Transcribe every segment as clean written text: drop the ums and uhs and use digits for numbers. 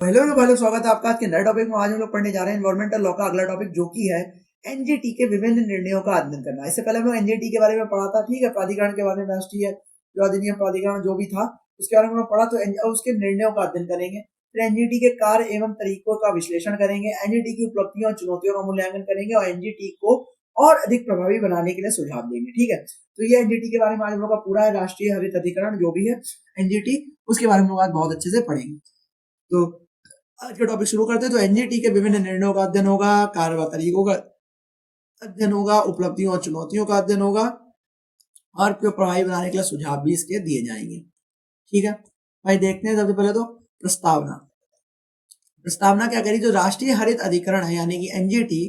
Hello hello भाई, स्वागत है आपका आज के नए टॉपिक में। आज हम लोग पढ़ने जा रहे हैं एनवायरमेंटल लॉ का अगला टॉपिक, जो कि है एनजीटी के विभिन्न निर्णयों का अध्ययन करना। इससे पहले हम लोग एनजीटी के बारे में पढ़ा था, ठीक है, प्राधिकरण के बारे में, राष्ट्रीय जो अधिनियम प्राधिकरण जो भी था उसके बारे में हम लोग पढ़ा। तो उसके निर्णयों का अध्ययन करेंगे, फिर एनजीटी के कार्य एवं तरीकों का विश्लेषण करेंगे, एनजीटी की उपलब्धियों और चुनौतियों का मूल्यांकन करेंगे और एनजीटी को और अधिक प्रभावी बनाने के लिए सुझाव देंगे। ठीक है, तो ये एनजीटी के बारे में आज हम लोग का पूरा है, राष्ट्रीय हरित अधिकरण जो भी है एनजीटी, उसके बारे में आज बहुत अच्छे से पढ़ेंगे। तो आज का टॉपिक शुरू करते हैं। तो एनजीटी के विभिन्न निर्णयों का अध्ययन होगा, कार्य व तरीकों का अध्ययन होगा, उपलब्धियों और चुनौतियों का अध्ययन होगा और प्रभावी बनाने के लिए सुझाव भी इसके दिए जाएंगे। ठीक है भाई, देखते हैं सबसे पहले तो प्रस्तावना। प्रस्तावना क्या करी, जो राष्ट्रीय हरित अधिकरण है यानी कि एनजीटी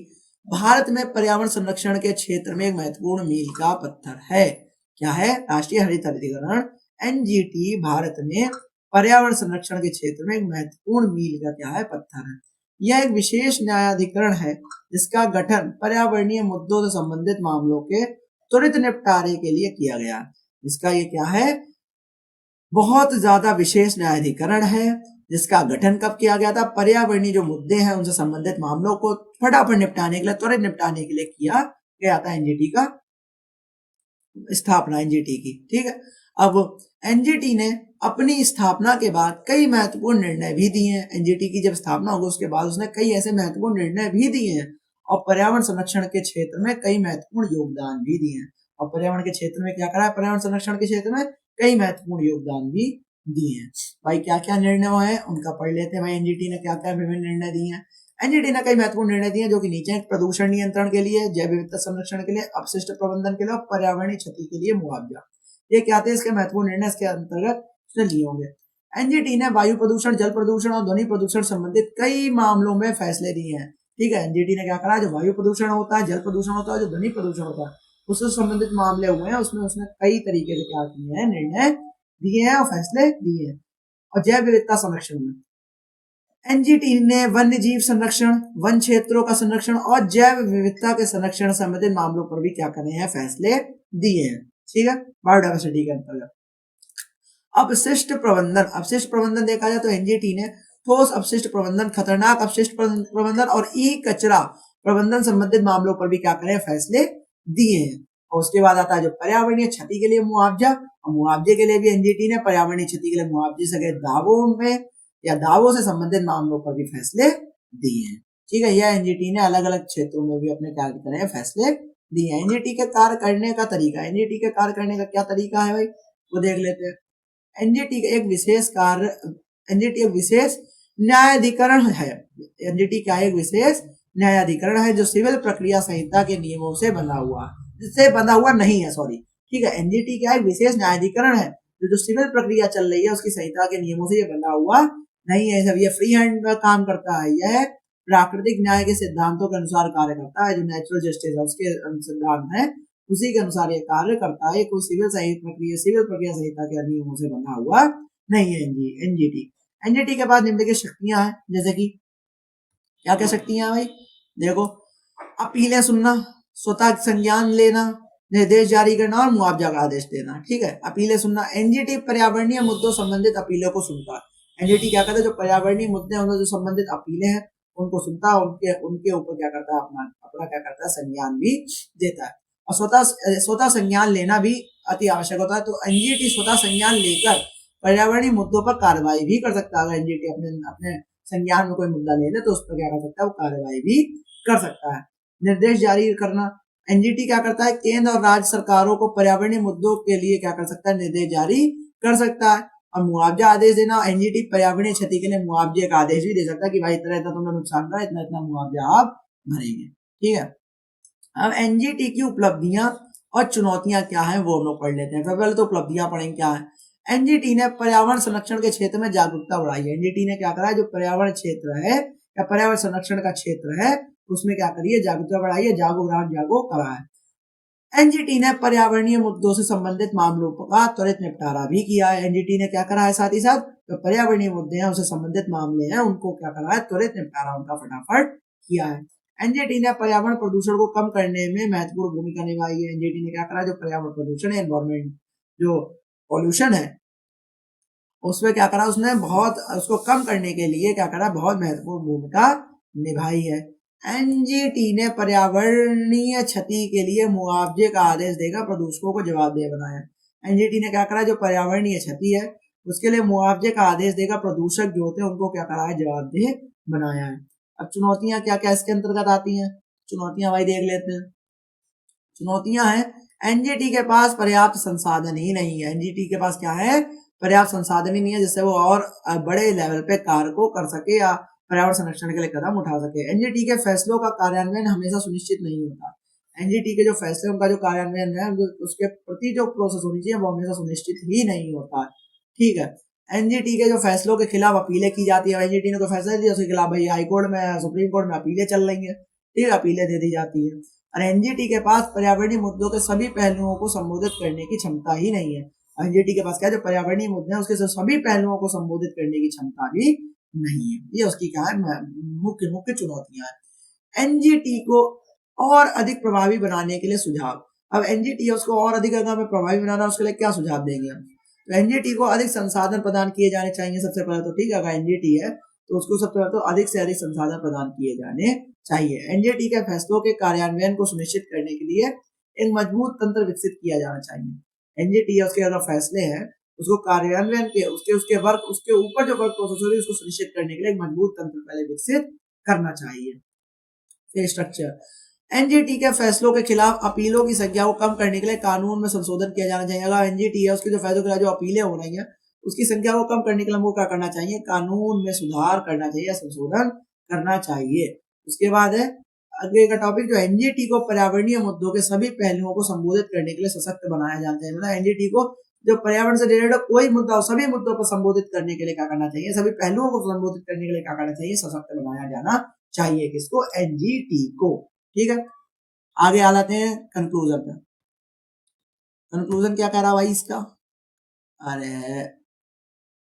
भारत में पर्यावरण संरक्षण के क्षेत्र में एक महत्वपूर्ण मील का पत्थर है। क्या है? राष्ट्रीय हरित अधिकरण एनजीटी भारत में पर्यावरण संरक्षण के क्षेत्र में एक महत्वपूर्ण मील का क्या है? पत्थर है। यह एक विशेष न्यायाधिकरण है जिसका गठन पर्यावरणीय मुद्दों से संबंधित मामलों के त्वरित निपटारे के लिए किया गया। इसका ये क्या है? बहुत ज्यादा विशेष न्यायाधिकरण है जिसका गठन कब किया गया था? पर्यावरणीय जो मुद्दे हैं उनसे संबंधित मामलों को फटाफट निपटाने के लिए, त्वरित निपटाने के लिए किया गया था एनजीटी का स्थापना, एनजीटी की। ठीक है, अब एनजीटी ने अपनी स्थापना के बाद कई महत्वपूर्ण निर्णय भी दिए हैं। एनजीटी की जब स्थापना होगी उसके बाद उसने कई ऐसे महत्वपूर्ण निर्णय भी दिए हैं और पर्यावरण संरक्षण के क्षेत्र में कई महत्वपूर्ण योगदान भी दिए हैं। और पर्यावरण के क्षेत्र में क्या करा है? पर्यावरण संरक्षण के क्षेत्र में कई महत्वपूर्ण योगदान भी दिए हैं। भाई क्या क्या निर्णय है उनका पढ़ लेते हैं। भाई एनजीटी ने क्या क्या विभिन्न निर्णय दिए हैं। एनजीटी ने कई महत्वपूर्ण निर्णय दिए जो कि नीचे प्रदूषण नियंत्रण के लिए, जैव विविधता संरक्षण के लिए, अपशिष्ट प्रबंधन के लिए और पर्यावरणीय क्षति के लिए मुआवजा। ये क्या थे इसके महत्वपूर्ण निर्णय? इसके अंतर्गत उसने लिए होंगे। एनजीटी ने वायु प्रदूषण, जल प्रदूषण और ध्वनि प्रदूषण संबंधित कई मामलों में फैसले दिए हैं। ठीक है, एनजीटी ने क्या करा? जो वायु प्रदूषण होता है, जल प्रदूषण होता है, जो ध्वनि प्रदूषण होता है, उससे संबंधित मामले हुए हैं, उसमें उसने कई तरीके से क्या किए हैं? निर्णय दिए हैं और फैसले दिए हैं। और जैव विविधता संरक्षण में एनजीटी ने वन्य जीव संरक्षण, वन क्षेत्रों का संरक्षण और जैव विविधता के संरक्षण संबंधित मामलों पर भी क्या करे हैं? फैसले दिए हैं। ठीक है, बायोडायवर्सिटी के अंतर्गत। अपशिष्ट प्रबंधन, अपशिष्ट प्रबंधन देखा जाए तो एनजीटी ने ठोस अपशिष्ट प्रबंधन, खतरनाक अपशिष्ट प्रबंधन और ई कचरा प्रबंधन संबंधित मामलों पर भी क्या करे? फैसले दिए हैं। और उसके बाद आता है जो पर्यावरणीय क्षति के लिए मुआवजा, और मुआवजे के लिए भी एनजीटी ने पर्यावरणीय क्षति के लिए मुआवजे से दावों में या दावों से संबंधित मामलों पर भी फैसले दिए हैं। ठीक है, यह एनजीटी ने अलग अलग क्षेत्रों में भी अपने क्या करे हैं? फैसले दिए हैं। एनजीटी के कार्य करने का तरीका, एनजीटी के कार्य करने का क्या तरीका है भाई, वो देख लेते हैं। एनजीटी का एक विशेष कार्य, एनजीटी एक विशेष न्यायाधिकरण है। एनजीटी क्या एक विशेष न्यायाधिकरण है जो सिविल प्रक्रिया संहिता के नियमों से बना हुआ, जिससे बना हुआ नहीं है, सॉरी। ठीक है, एनजीटी क्या एक विशेष न्यायाधिकरण है जो सिविल प्रक्रिया चल रही है उसकी संहिता के नियमों से ये बना हुआ नहीं है। सब ये फ्री हैंड में काम करता है। यह प्राकृतिक न्याय के सिद्धांतों के अनुसार कार्य करता है, जो नेचुरल जस्टिस है उसके सिद्धांत है, उसी के अनुसार ये कार्य करता है। कोई सिविल प्रक्रिया संहिता के नियमों से बना हुआ नहीं है एनजीटी। एनजीटी के बाद निम्नलिखित शक्तियां हैं, जैसे कि क्या क्या शक्तियां भाई? देखो, अपीलें सुनना, स्वतः संज्ञान लेना, निर्देश जारी करना और मुआवजा का आदेश देना। ठीक है, अपीलें सुनना, एनजीटी पर्यावरणीय मुद्दों संबंधित अपीलों को सुनता है। एनजीटी क्या करता है? जो पर्यावरणीय मुद्दे हैं उनसे जो संबंधित अपीलें हैं उनको सुनता है, उनके ऊपर क्या करता है? अपना क्या करता है? संज्ञान भी देता है। और स्वतः संज्ञान लेना भी अति आवश्यक होता है। तो एनजीटी स्वतः संज्ञान लेकर पर्यावरणीय मुद्दों पर कार्रवाई भी कर सकता है। एनजीटी अपने संज्ञान में कोई मुद्दा ले ले तो उस पर क्या कर सकता है? वो कार्रवाई भी कर सकता है। निर्देश जारी करना, एनजीटी क्या करता है? केंद्र और राज्य सरकारों को पर्यावरणीय मुद्दों के लिए क्या कर सकता है? निर्देश जारी कर सकता है। और मुआवजा आदेश देना, एनजीटी पर्यावरणीय क्षति के लिए मुआवजे का आदेश भी दे सकता है कि भाई इतना इतना तुमने नुकसान करा, इतना इतना मुआवजा आप भरेंगे। ठीक है, अब एनजीटी की उपलब्धियां और चुनौतियां क्या है वो लोग पढ़ लेते हैं। पहले तो उपलब्धियां पढ़ेंगे क्या है। एनजीटी ने पर्यावरण संरक्षण के क्षेत्र में जागरूकता बढ़ाई है। एनजीटी ने क्या करा है? जो पर्यावरण क्षेत्र है या पर्यावरण संरक्षण का क्षेत्र है उसमें क्या करिए? जागरूकता बढ़ाई है, जागो ग्राहक जागो करा है। एनजीटी ने पर्यावरणीय मुद्दों से संबंधित मामलों का त्वरित निपटारा भी किया है। एनजीटी ने क्या करा है? साथ ही साथ जो पर्यावरणीय मुद्दे हैं उससे संबंधित मामले हैं उनको क्या करा है? त्वरित निपटारा उनका फटाफट किया है। एनजीटी ने पर्यावरण प्रदूषण को कम करने में महत्वपूर्ण भूमिका निभाई है। एनजीटी ने क्या करा? जो पर्यावरण प्रदूषण है, एनवायरमेंट जो पॉल्यूशन है उसमें क्या करा उसने, बहुत उसको कम करने के लिए क्या करा, बहुत महत्वपूर्ण भूमिका निभाई है। एनजीटी ने पर्यावरणीय क्षति के लिए मुआवजे का आदेश देकर प्रदूषकों को जवाबदेह बनाया। एनजीटी ने क्या करा, जो पर्यावरणीय क्षति है उसके लिए मुआवजे का आदेश देकर प्रदूषक जो होते हैं उनको क्या करा है, जवाबदेह बनाया है। अब चुनौतियां क्या क्या इसके अंतर्गत आती हैं, चुनौतियां भाई देख लेते हैं। चुनौतियां हैं, एनजीटी के पास पर्याप्त संसाधन ही नहीं है। एनजीटी के पास क्या है, पर्याप्त संसाधन ही नहीं है जिससे वो और बड़े लेवल पे कार्य को कर सके या पर्यावरण संरक्षण के लिए कदम उठा सके। एनजीटी के फैसलों का कार्यान्वयन हमेशा सुनिश्चित नहीं होता। एनजीटी के जो फैसले उनका जो कार्यान्वयन है उसके प्रति जो प्रोसेस होनी चाहिए वो हमेशा सुनिश्चित ही नहीं होता। ठीक है, एनजीटी के जो फैसलों के खिलाफ अपीलें की जाती है। एनजीटी ने कोई फैसला दिया उसके खिलाफ भाई हाई कोर्ट में, सुप्रीम कोर्ट में अपीलें चल रही है, ठीक है, अपीलें दे दी जाती है। और एनजीटी के पास पर्यावरणीय मुद्दों के सभी पहलुओं को संबोधित करने की क्षमता ही नहीं है। एनजीटी के पास क्या है, जो पर्यावरणीय मुद्दे हैं उसके सभी पहलुओं को संबोधित करने की क्षमता भी नहीं है। ये उसकी क्या है, मुख्य मुख्य चुनौतियां हैं। एनजीटी को और अधिक प्रभावी बनाने के लिए सुझाव। अब एनजीटी है उसको और अधिक अगर हमें प्रभावी बनाना, उसके लिए क्या सुझाव देंगे हम? तो एनजीटी को अधिक संसाधन प्रदान किए जाने चाहिए सबसे पहले तो, ठीक है, अगर एनजीटी है तो उसको सबसे पहले तो अधिक से अधिक संसाधन प्रदान किए जाने चाहिए। एनजीटी के फैसलों के कार्यान्वयन को सुनिश्चित करने के लिए एक मजबूत तंत्र विकसित किया जाना चाहिए। एनजीटी है उसके अगर फैसले हैं उसको कार्यान्वयन के उसके वर्क उसके ऊपर जो वर्क प्रोसेस है उसको सुनिश्चित करने के लिए एक मजबूत तंत्र पहले विकसित करना चाहिए। फिर स्ट्रक्चर, एनजीटी के फैसलों के खिलाफ अपीलों की संख्या को कम करने के लिए कानून में संशोधन किया जाना चाहिए। अगर एनजीटी है उसके जो फैसलों के खिलाफ जो अपीलें हो रही हैं उसकी संख्या को कम करने के लिए हमको क्या करना चाहिए, कानून में सुधार करना चाहिए, संशोधन करना चाहिए। उसके बाद है आगे का टॉपिक, जो एनजीटी को पर्यावरणीय मुद्दों के सभी पहलुओं को संबोधित करने के लिए सशक्त बनाया जाना चाहिए। मतलब एनजीटी को जो पर्यावरण से रिलेटेड कोई मुद्दा हो सभी मुद्दों पर संबोधित करने के लिए क्या करना चाहिए, सभी पहलुओं को संबोधित करने के लिए क्या करना चाहिए, सशक्त बनाया जाना चाहिए। किसको, एनजीटी को। ठीक है, आगे आ जाते हैं कंक्लूजन पे। कंक्लूजन क्या कह रहा भाई इसका, अरे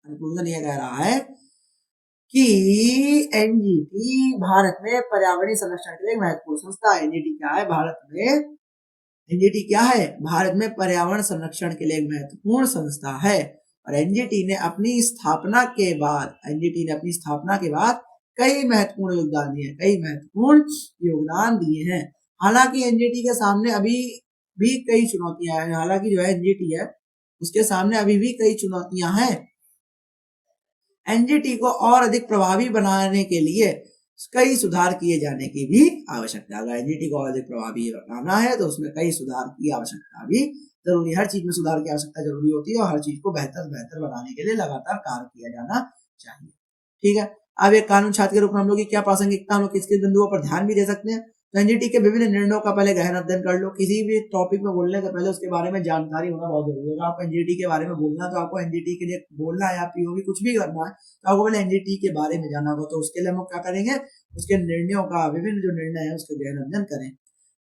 कंक्लूजन ये कह रहा है कि एनजीटी भारत में पर्यावरणीय संरक्षण के लिए एक महत्वपूर्ण संस्था है। एनजीटी क्या है भारत में, एनजीटी क्या है भारत में पर्यावरण संरक्षण के लिए एक महत्वपूर्ण संस्था है। और एनजीटी ने अपनी स्थापना के बाद कई महत्वपूर्ण योगदान दिए हैं। हालांकि एनजीटी के सामने अभी भी कई चुनौतियां हैं। हालांकि जो है एनजीटी है उसके सामने अभी भी कई चुनौतियां हैं। एनजीटी को और अधिक प्रभावी बनाने के लिए कई सुधार किए जाने की भी आवश्यकता है। अगर एनजीटी को और अधिक प्रभावी बनाना है तो उसमें कई सुधार की आवश्यकता भी जरूरी, हर चीज में सुधार की आवश्यकता जरूरी होती है और हर चीज को बेहतर बनाने के लिए लगातार कार्य किया जाना चाहिए। ठीक है, अब एक कानून छात्र के रूप में हम लोग की क्या प्रासंगिकता, हम लोग किस किस बिंदुओं पर ध्यान भी दे सकते हैं। तो एनजीटी के विभिन्न निर्णयों का पहले गहन अध्ययन कर लो। किसी भी टॉपिक में बोलने से पहले उसके बारे में जानकारी होना बहुत जरूरी है। आपको एनजीटी के बारे में बोलना तो आपको एनजीटी के लिए बोलना है या पीओवी कुछ भी करना है तो आपको पहले एनजीटी के बारे में जानना होगा। तो उसके लिए हम क्या करेंगे, उसके निर्णयों का, विभिन्न जो निर्णय है उसका गहन अध्ययन करें।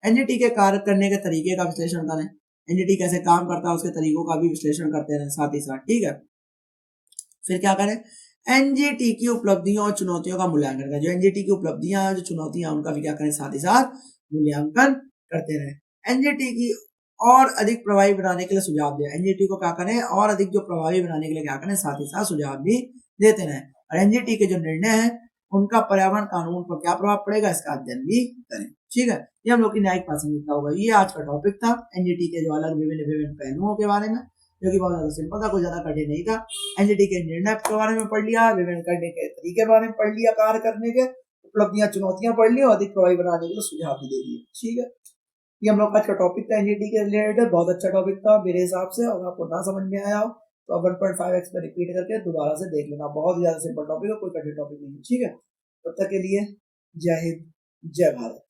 एनजीटी के कार्य करने के तरीके का विश्लेषण करें। एनजीटी कैसे काम करता है उसके तरीकों का भी विश्लेषण करते रहें साथ ही साथ। ठीक है, फिर क्या करें, एनजीटी की उपलब्धियों और चुनौतियों का मूल्यांकन करें। जो एनजीटी की उपलब्धियां जो चुनौतियां उनका भी क्या करें, साथ ही साथ मूल्यांकन करते रहें। एनजीटी की और अधिक प्रभावी बनाने के लिए सुझाव दें। एनजीटी को क्या करें, और अधिक जो प्रभावी बनाने के लिए क्या करें, साथ ही साथ सुझाव भी देते रहें। और एनजीटी के जो निर्णय है उनका पर्यावरण कानून पर क्या प्रभाव पड़ेगा इसका अध्ययन भी करें। ठीक है, ये हम लोग की न्यायिक प्रासंगिकता होगा। ये आज का टॉपिक था एनजीटी के जो अलग विभिन्न पहलुओं के बारे में, जो कि बहुत ज्यादा सिंपल था, कुछ ज्यादा कठिन नहीं था। एनजीटी के निर्णय के बारे में पढ़ लिया, विभिन्न करने के तरीके के बारे में पढ़ लिया, कार्य करने के, उपलब्धियां चुनौतियां पढ़ ली और अधिक प्रभावी बनाने के लिए सुझाव भी दे दिए। ठीक है, ये हम लोग आज का टॉपिक था एनजीटी के रिलेटेड। बहुत अच्छा टॉपिक था मेरे हिसाब से। और आपको ना समझ में आया हो तो 1.5x में रिपीट करके दोबारा से देख लेना। बहुत ही ज्यादा सिंपल टॉपिक है, कोई कठिन टॉपिक नहीं है। ठीक है, तब तक के लिए जय हिंद, जय भारत।